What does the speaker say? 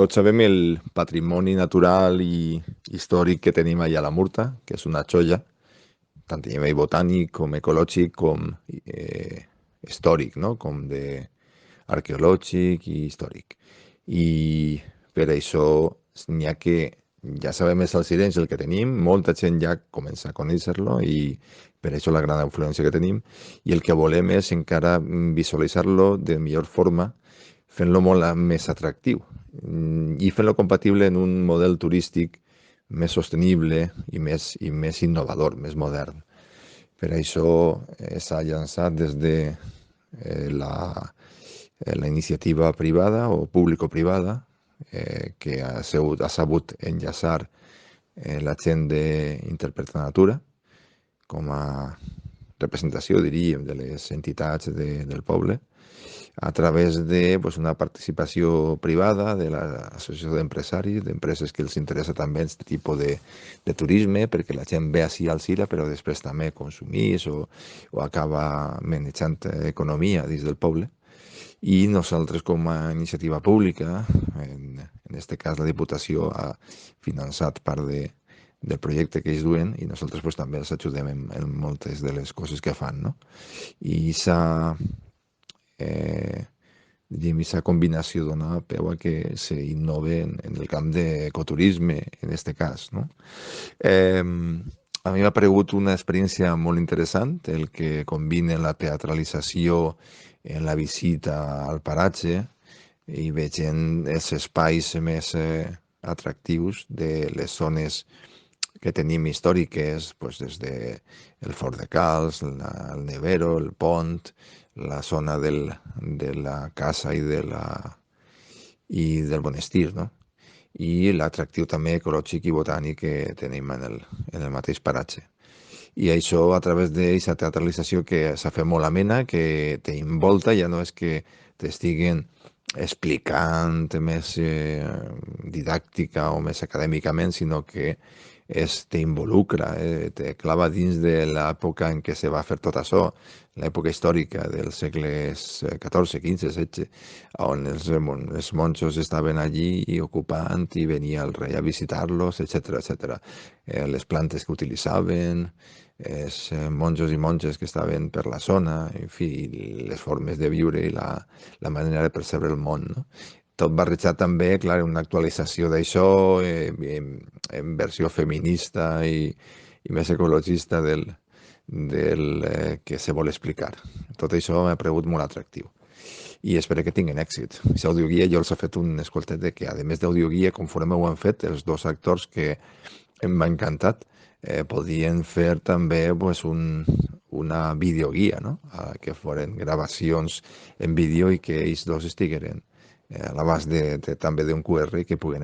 tots sabem el patrimoni natural i històric que tenim allà a la Murta, que és una xoia, tant a nivell botànic com ecològic com històric, no? Com de arqueològic i històric. I per això n'hi ha que ja sabem els alcirenys el que tenim, molta gent ja comença a conèixer-lo i per això la gran influència que tenim i el que volem és encara visualitzar-lo de millor forma fent-lo molt més atractiu i fent-lo compatible en un model turístic més sostenible i més innovador, més modern. Per això s'ha llançat des de la iniciativa privada o público-privada que ha sabut enllaçar la gent d'Interpretar Natura com a representació, diríem, de les entitats del poble a través de una participació privada de l'associació d'empresaris, d'empreses que els interessa també aquest tipus de turisme, perquè la gent ve així al Sila, però després també consumís o acaba manejant economia dins del poble. I nosaltres, com a iniciativa pública, en aquest cas la Diputació ha finançat part del projecte que ells duen i nosaltres també els ajudem en moltes de les coses que fan, no? I aquesta combinació dona peu a que s'innove en el camp d'ecoturisme, en aquest cas, no? A mi m'ha paregut una experiència molt interessant, el que combina la teatralització en la visita al paratge i veient els espais més atractius de les zones que tenim històriques, des del Fort de Calç, el Nevero, el Pont, la zona de la casa i del Monestir, no? I l'atractiu també ecològic i botànic que tenim en el mateix paratge. I això a través d'aquesta teatralització que s'ha fet molt amena, que t'envolta, ja no és que t'estiguen explicant més didàctica o més acadèmicament, sinó que t'involucra, te clava dins de l'època en què se va fer tot això, l'època històrica dels segles XIV, XV, XVI, on els monjos estaven allí i ocupant i venia el rei a visitar-los, etc. Les plantes que utilitzaven, els monjos i monges que estaven per la zona, en fi, les formes de viure i la manera de percebre el món, no? Tot barrejat també, clar, una actualització d'això en versió feminista i més ecologista del que se vol explicar. Tot això m'ha paregut molt atractiu i espero que tinguin èxit. Aquesta audioguia jo els he fet un escoltet de que, a més d'audioguia, conforme ho han fet, els dos actors que m'ha encantat, podien fer també una videoguia, no? Que foren gravacions en vídeo i que ells dos estigueren a l'abast també d'un QR que puguen